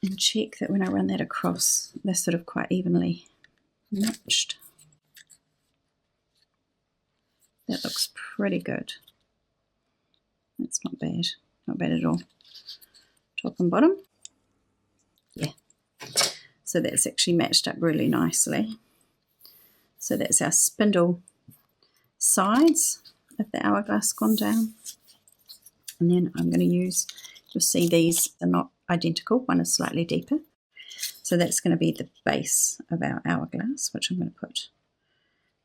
[SPEAKER 1] and check that when I run that across, they're sort of quite evenly notched. That looks pretty good. That's not bad. Not bad at all. Top and bottom. Yeah. So that's actually matched up really nicely. So that's our spindle sides of the hourglass gone down. And then I'm going to use, you'll see these are not identical. One is slightly deeper. So that's going to be the base of our hourglass, which I'm going to put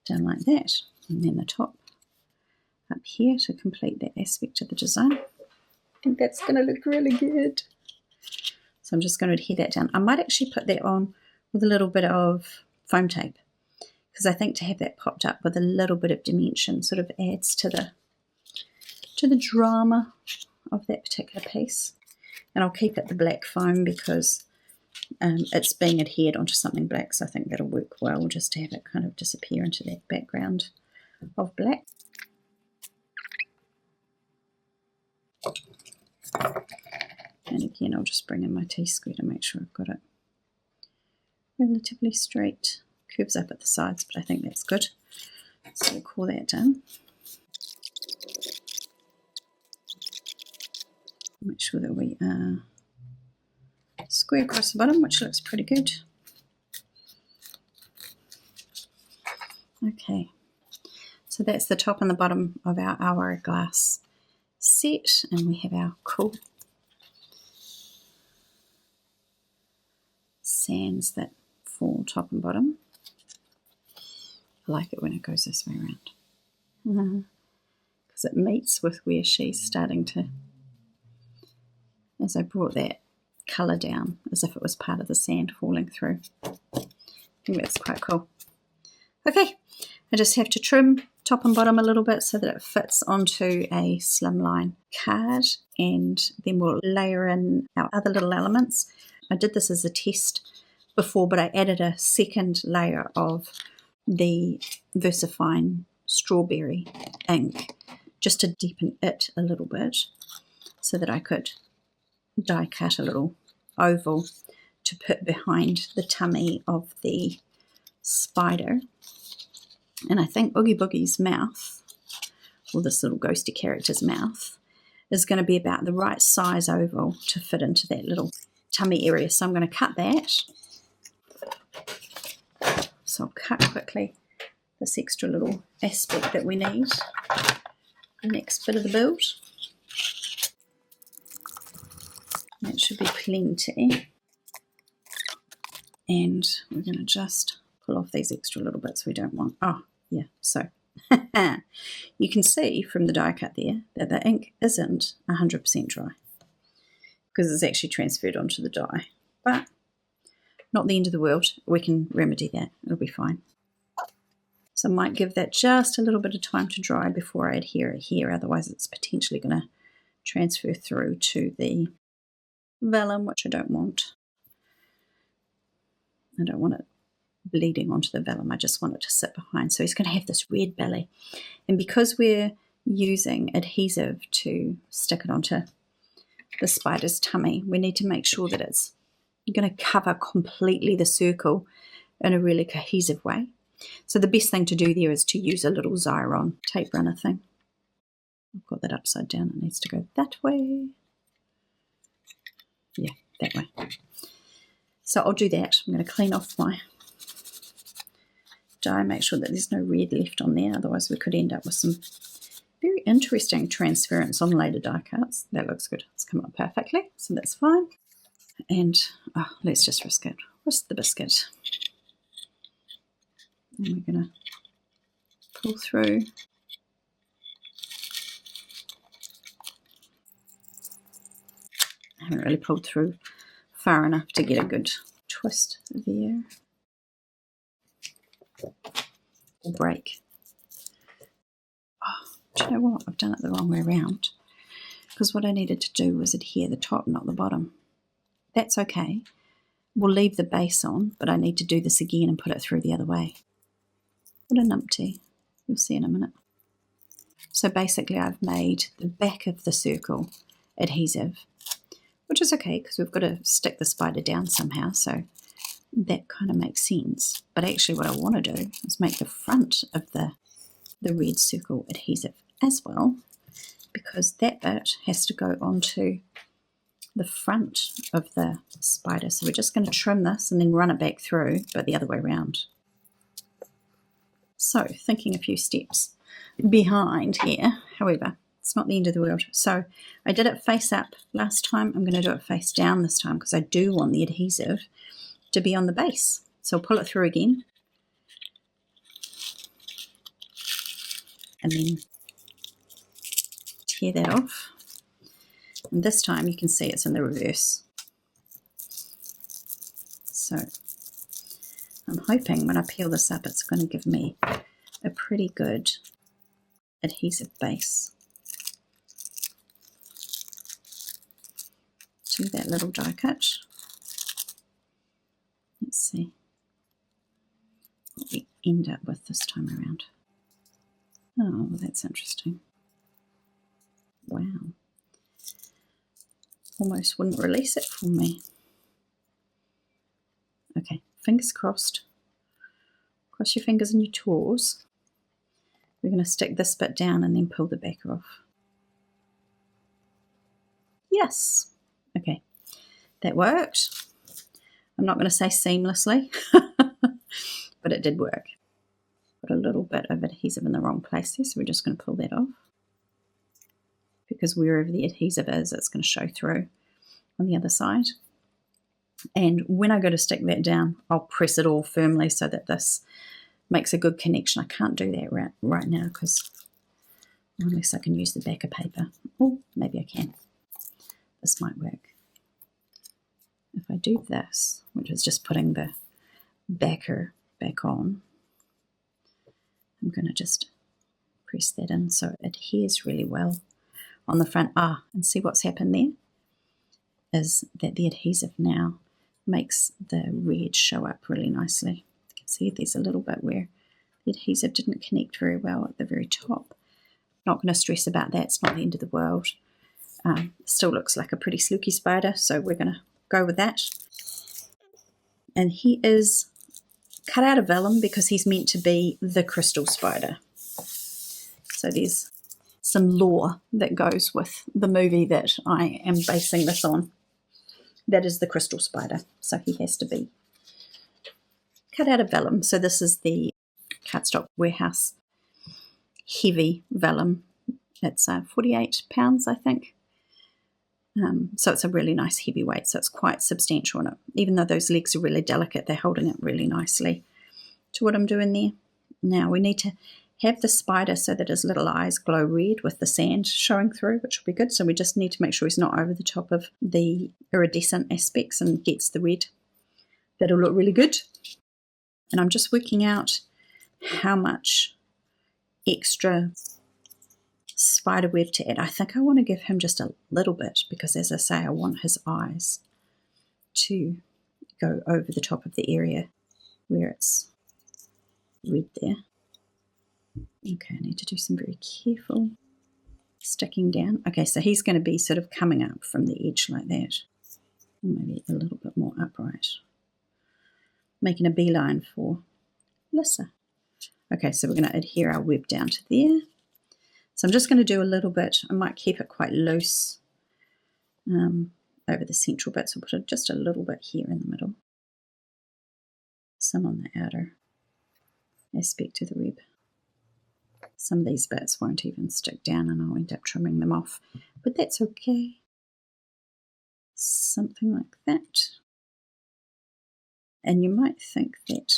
[SPEAKER 1] down like that. And then the top up here to complete that aspect of the design. I think that's going to look really good. So I'm just going to adhere that down. I might actually put that on with a little bit of foam tape, because I think to have that popped up with a little bit of dimension sort of adds to the drama of that particular piece. And I'll keep it the black foam because it's being adhered onto something black, so I think that'll work well just to have it kind of disappear into that background of black. And again, I'll just bring in my T-square to make sure I've got it relatively straight. Curves up at the sides, but I think that's good. So we'll call that done. Make sure that we are square across the bottom, which looks pretty good. Okay, so that's the top and the bottom of our hourglass set, and we have our cool sands that fall top and bottom. I like it when it goes this way around because it meets with where she's starting to, as I brought that colour down as if it was part of the sand falling through. I think that's quite cool. Okay, I just have to trim top and bottom a little bit so that it fits onto a slimline card, and then we'll layer in our other little elements. I did this as a test before, but I added a second layer of the VersaFine strawberry ink just to deepen it a little bit so that I could die cut a little oval to put behind the tummy of the spider. And I think Oogie Boogie's mouth, or this little ghosty character's mouth, is going to be about the right size oval to fit into that little tummy area. So I'm going to cut that. So I'll cut quickly this extra little aspect that we need. The next bit of the build. That should be plenty. And we're going to just pull off these extra little bits we don't want. Oh, yeah, so you can see from the die cut there that the ink isn't 100% dry because it's actually transferred onto the die. But not the end of the world. We can remedy that. It'll be fine. So I might give that just a little bit of time to dry before I adhere it here. Otherwise, it's potentially going to transfer through to the vellum, which I don't want. I don't want it bleeding onto the vellum. I just want it to sit behind. So he's going to have this red belly. And because we're using adhesive to stick it onto the spider's tummy, we need to make sure that it's going to cover completely the circle in a really cohesive way. So the best thing to do there is to use a little Xyron tape runner thing. I've got that upside down. It needs to go that way. Yeah, that way. So I'll do that. I'm going to clean off my die, make sure that there's no red left on there, otherwise we could end up with some very interesting transference on later die cuts. That looks good. It's come up perfectly, so that's fine. And let's just risk it. Risk the biscuit. And we're going to pull through. I haven't really pulled through far enough to get a good twist there. Or break. Oh, do you know what? I've done it the wrong way around. Because what I needed to do was adhere the top, not the bottom. That's okay. We'll leave the base on, but I need to do this again and put it through the other way. What a numpty. You'll see in a minute. So basically I've made the back of the circle adhesive, which is okay because we've got to stick the spider down somehow, so that kind of makes sense. But actually what I want to do is make the front of the red circle adhesive as well, because that bit has to go onto the front of the spider. So we're just going to trim this and then run it back through, but the other way around. So thinking a few steps behind here, however, it's not the end of the world. So I did it face up last time. I'm going to do it face down this time because I do want the adhesive to be on the base. So I'll pull it through again. And then tear that off. And this time you can see it's in the reverse. So I'm hoping when I peel this up it's going to give me a pretty good adhesive base to that little die cut. Let's see what we end up with this time around. Oh, that's interesting. Wow. Almost wouldn't release it for me. Okay, fingers crossed. Cross your fingers and your toes. We're going to stick this bit down and then pull the back off. Yes. Okay, that worked. I'm not going to say seamlessly, but it did work. Got a little bit of adhesive in the wrong place there, so we're just going to pull that off. Because wherever the adhesive is, it's going to show through on the other side. And when I go to stick that down, I'll press it all firmly so that this makes a good connection. I can't do that right now because unless I can use the back of paper. Oh, maybe I can. This might work. If I do this, which is just putting the backer back on, I'm going to just press that in so it adheres really well on the front. And see what's happened there is that the adhesive now makes the red show up really nicely. You can see there's a little bit where the adhesive didn't connect very well at the very top. Not going to stress about that, it's not the end of the world. Still looks like a pretty silky spider, so we're going to go with that. And he is cut out of vellum because he's meant to be the crystal spider. So there's some lore that goes with the movie that I am basing this on. That is the crystal spider, so he has to be cut out of vellum. So this is the Cardstock Warehouse heavy vellum. It's 48 pounds, I think. So it's a really nice heavy weight, so it's quite substantial. And even though those legs are really delicate, they're holding it really nicely to what I'm doing there. Now we need to have the spider so that his little eyes glow red with the sand showing through, which will be good. So we just need to make sure he's not over the top of the iridescent aspects and gets the red. That'll look really good. And I'm just working out how much extra spider web to add. I think I want to give him just a little bit because, as I say, I want his eyes to go over the top of the area where it's red there. Okay, I need to do some very careful sticking down. Okay, so he's going to be sort of coming up from the edge like that. Maybe a little bit more upright. Making a beeline for Lissa. Okay, so we're going to adhere our web down to there. So I'm just going to do a little bit. I might keep it quite loose over the central bit. So I'll put just a little bit here in the middle. Some on the outer aspect to the web. Some of these bits won't even stick down and I'll end up trimming them off, but that's okay. Something like that. And you might think that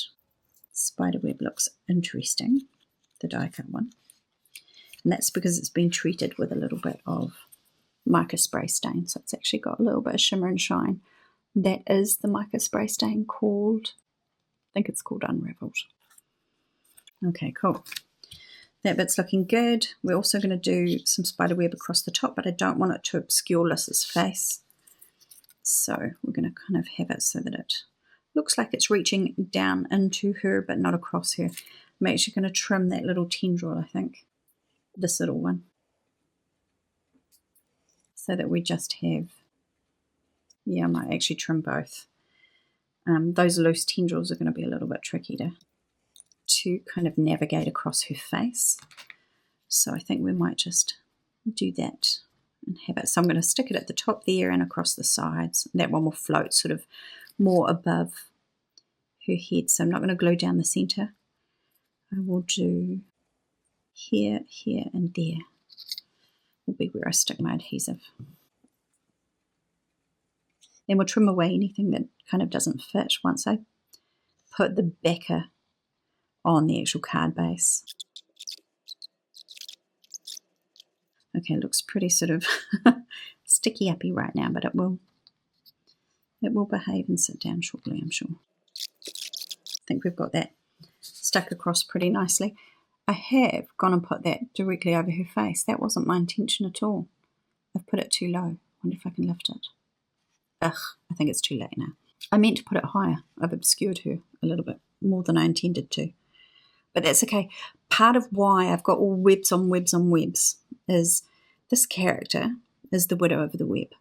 [SPEAKER 1] spider web looks interesting, the die cut one, and that's because it's been treated with a little bit of mica spray stain, so it's actually got a little bit of shimmer and shine. That is the mica spray stain called, I think it's called Unraveled. Okay, cool. That bit's looking good. We're also going to do some spider web across the top, but I don't want it to obscure Lys's face. So we're going to kind of have it so that it looks like it's reaching down into her, but not across her. I'm actually going to trim that little tendril, I think. This little one. So that we just have, yeah, I might actually trim both. Those loose tendrils are going to be a little bit tricky to kind of navigate across her face. So I think we might just do that and have it. So I'm going to stick it at the top there and across the sides. That one will float sort of more above her head. So I'm not going to glue down the center. I will do here, here, and there. Will be where I stick my adhesive. Then we'll trim away anything that kind of doesn't fit once I put the backer on the actual card base. Okay, it looks pretty sort of sticky uppy right now, but it will behave and sit down shortly, I'm sure. I think we've got that stuck across pretty nicely. I have gone and put that directly over her face. That wasn't my intention at all. I've put it too low. Wonder if I can lift it. Ugh, I think it's too late now. I meant to put it higher. I've obscured her a little bit more than I intended to. But that's okay. Part of why I've got all webs on webs on webs is this character is the widow of the web.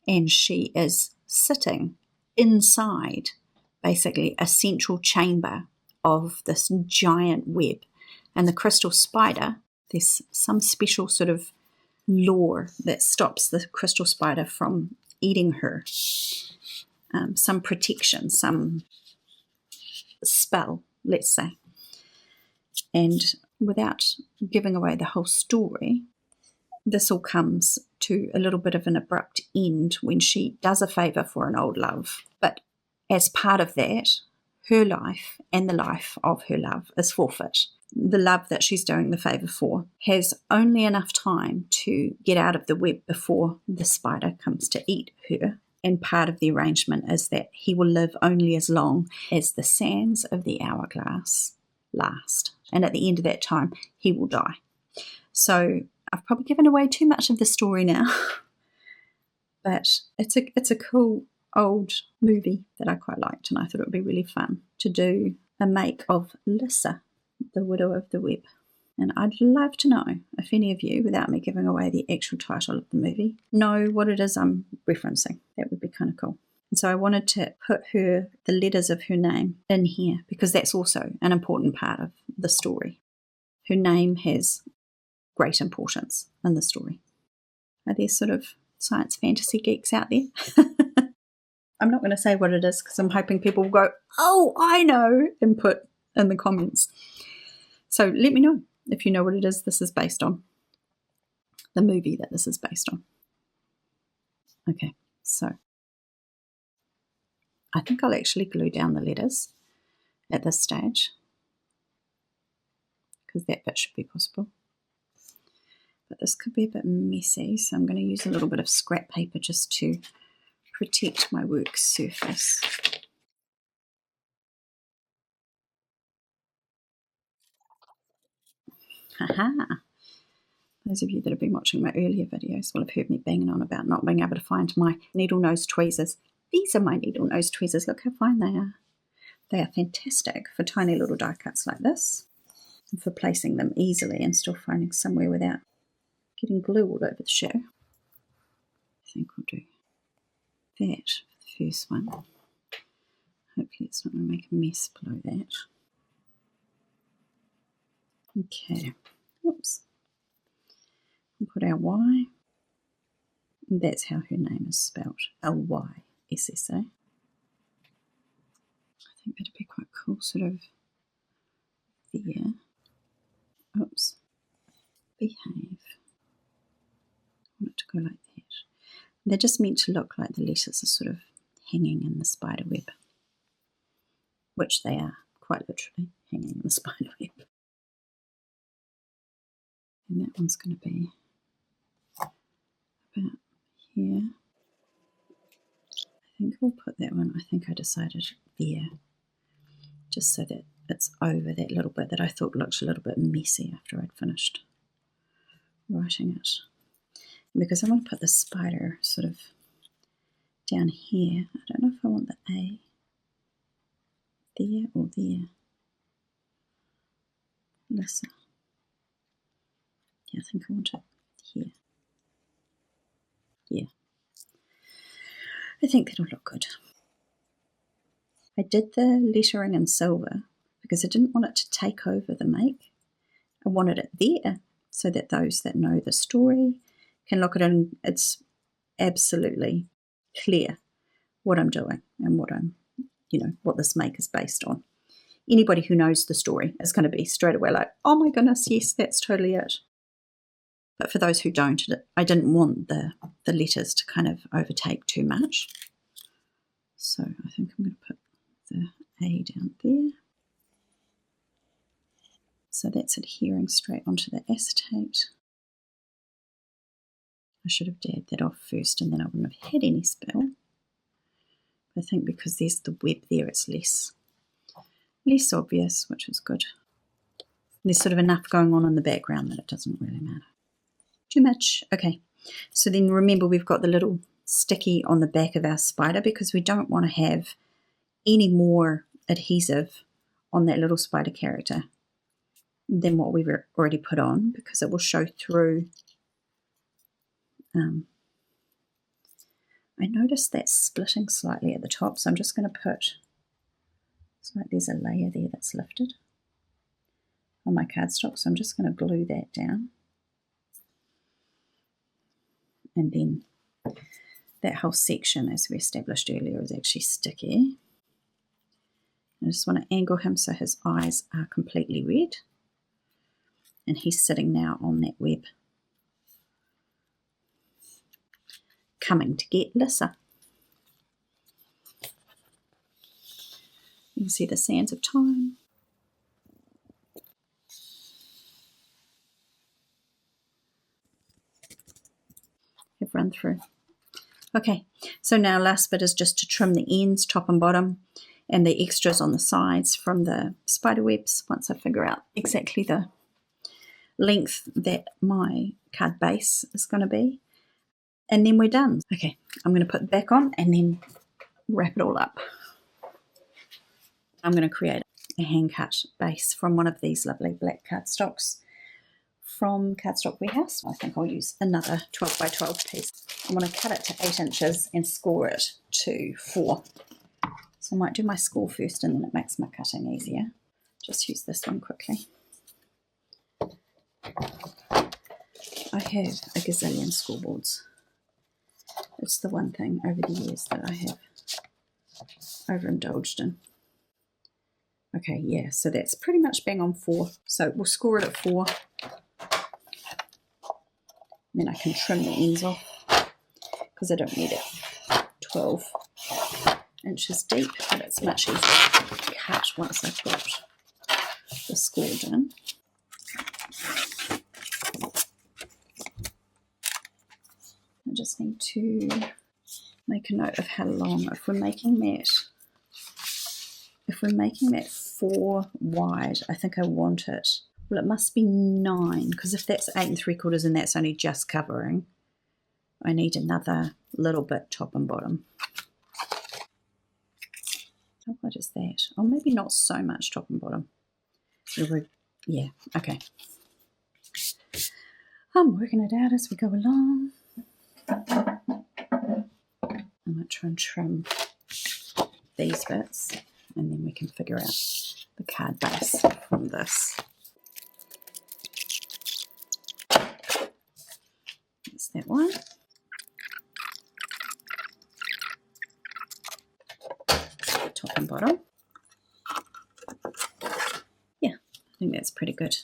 [SPEAKER 1] And she is sitting inside, basically, a central chamber of this giant web. And the crystal spider, there's some special sort of lure that stops the crystal spider from eating her. Some protection, some spell, let's say. And without giving away the whole story, this all comes to a little bit of an abrupt end when she does a favour for an old love. But as part of that, her life and the life of her love is forfeit. The love that she's doing the favour for has only enough time to get out of the web before the spider comes to eat her. And part of the arrangement is that he will live only as long as the sands of the hourglass last. And at the end of that time, he will die. So I've probably given away too much of the story now. But it's a cool old movie that I quite liked, and I thought it would be really fun to do a make of Lyssa, the widow of the web. And I'd love to know if any of you, without me giving away the actual title of the movie, know what it is I'm referencing. That would be kind of cool. And so I wanted to put the letters of her name in here because that's also an important part of the story. Her name has great importance in the story. Are there sort of science fantasy geeks out there? I'm not going to say what it is because I'm hoping people will go, oh, I know, and put in the comments. So let me know if you know what it is this is based on, the movie that this is based on. Okay, so I think I'll actually glue down the letters at this stage because that bit should be possible. But this could be a bit messy, so I'm going to use a little bit of scrap paper just to protect my work surface. Haha! Those of you that have been watching my earlier videos will have heard me banging on about not being able to find my needle nose tweezers. These are my needle nose tweezers. Look how fine they are. They are fantastic for tiny little die cuts like this and for placing them easily and still finding somewhere without getting glue all over the show. I think we'll do that for the first one. Hopefully it's not going to make a mess below that. Okay, oops. We'll put our Y. And that's how her name is spelled, L-Y-S-S-A. I think that'd be quite cool, sort of there. Oops. Behave. I want it to go like that. They're just meant to look like the letters are sort of hanging in the spider web, which they are, quite literally hanging in the spider web. And that one's going to be about here. I think we'll put that one, I think I decided there, just so that it's over that little bit that I thought looked a little bit messy after I'd finished writing it. And because I want to put the spider sort of down here, I don't know if I want the A there or there. Listen. Yeah, I think I want it here. Yeah. I think that'll look good. I did the lettering in silver because I didn't want it to take over the make. I wanted it there so that those that know the story can look at it and it's absolutely clear what I'm doing and what I'm, what this make is based on. Anybody who knows the story is going to be straight away like, oh my goodness, yes, that's totally it. But for those who don't, I didn't want the letters to kind of overtake too much. So I think I'm going to put the A down there. So that's adhering straight onto the acetate. I should have dabbed that off first and then I wouldn't have had any spill. I think because there's the web there, it's less obvious, which is good. There's sort of enough going on in the background that it doesn't really matter. Too much. Okay, so then remember we've got the little sticky on the back of our spider because we don't want to have any more adhesive on that little spider character than what we've already put on because it will show through. I noticed that splitting slightly at the top, so I'm just going to put, it's like there's a layer there that's lifted on my cardstock, so I'm just going to glue that down. And then that whole section, as we established earlier, is actually sticky. I just want to angle him so his eyes are completely red. And he's sitting now on that web, coming to get Lissa. You can see the sands of time. Have run through. Okay, so now last bit is just to trim the ends, top and bottom, and the extras on the sides from the spider webs once I figure out exactly the length that my card base is going to be. And then we're done. Okay, I'm going to put it back on and then wrap it all up. I'm going to create a hand cut base from one of these lovely black cardstocks from Cardstock Warehouse. I think I'll use another 12 by 12 piece. I'm going to cut it to 8 inches and score it to 4. So I might do my score first and then it makes my cutting easier. Just use this one quickly. I have a gazillion scoreboards. It's the one thing over the years that I have overindulged in. Okay, yeah, so that's pretty much bang on 4. So we'll score it at 4. Then I can trim the ends off because I don't need it 12 inches deep, but it's much easier to cut once I've got the score done. I just need to make a note of how long. If we're making that 4 wide, I think I want it. Well, it must be 9 because if that's 8 3/4 and that's only just covering, I need another little bit top and bottom. How wide is that? Oh, maybe not so much top and bottom. Yeah, okay. I'm working it out as we go along. I might try and trim these bits and then we can figure out the card base from this. That's that one. Top and bottom. Yeah, think that's pretty good.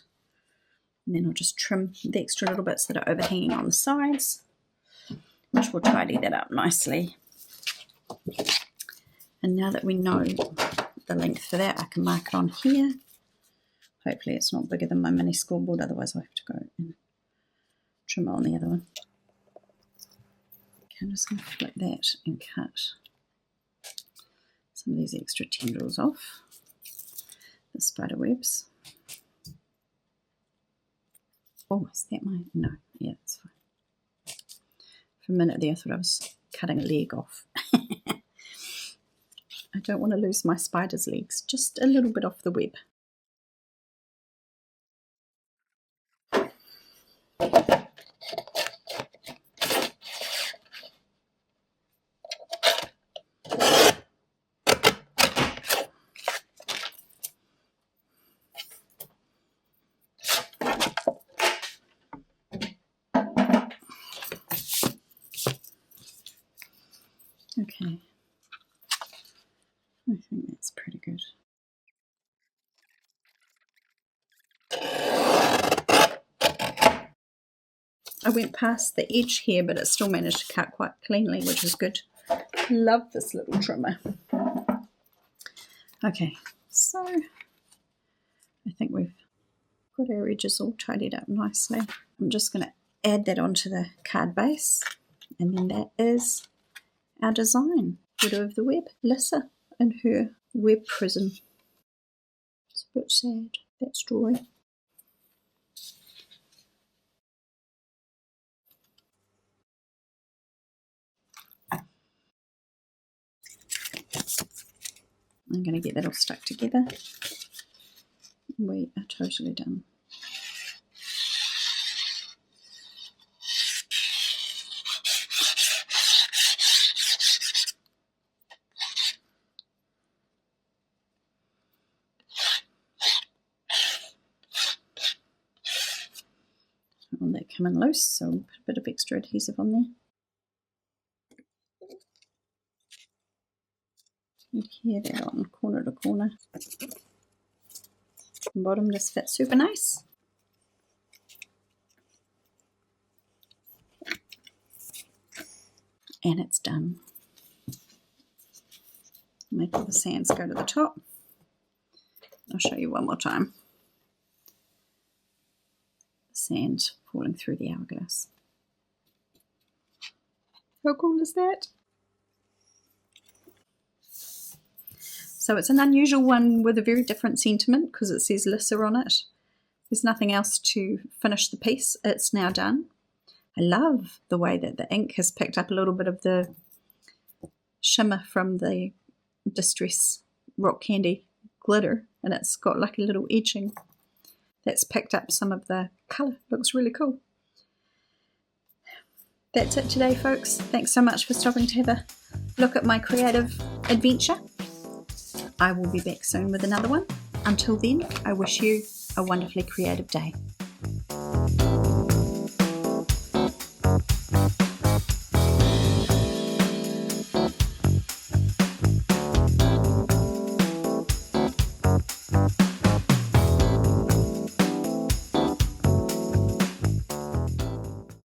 [SPEAKER 1] And then I'll just trim the extra little bits that are overhanging on the sides, which will tidy that up nicely. And now that we know the length for that, I can mark it on here. Hopefully it's not bigger than my mini scoreboard, otherwise I'll have to go and trim it on the other one. Okay, I'm just going to flip that and cut some of these extra tendrils off the spider webs. Oh, is that my... No, yeah, that's fine. For a minute there I thought I was cutting a leg off. I don't want to lose my spider's legs, just a little bit off the web. Okay, I think that's pretty good. I went past the edge here, but it still managed to cut quite cleanly, which is good. Love this little trimmer. Okay, so I think we've got our edges all tidied up nicely. I'm just going to add that onto the card base, and then that is our design. Widow of the Web, Lissa in her web prison. It's a bit sad, that story. I'm going to get that all stuck together. We are totally done. I want that coming loose, so I'll put a bit of extra adhesive on there. Adhere that on corner to corner. The bottom just fits super nice. And it's done. Make all the sands go to the top. I'll show you one more time. Sand falling through the hourglass. How cool is that? So it's an unusual one with a very different sentiment because it says Lissa on it. There's nothing else to finish the piece. It's now done. I love the way that the ink has picked up a little bit of the shimmer from the Distress Rock Candy glitter, and it's got like a little edging that's picked up some of the colour. Looks really cool. That's it today, folks. Thanks so much for stopping to have a look at my creative adventure. I will be back soon with another one. Until then, I wish you a wonderfully creative day.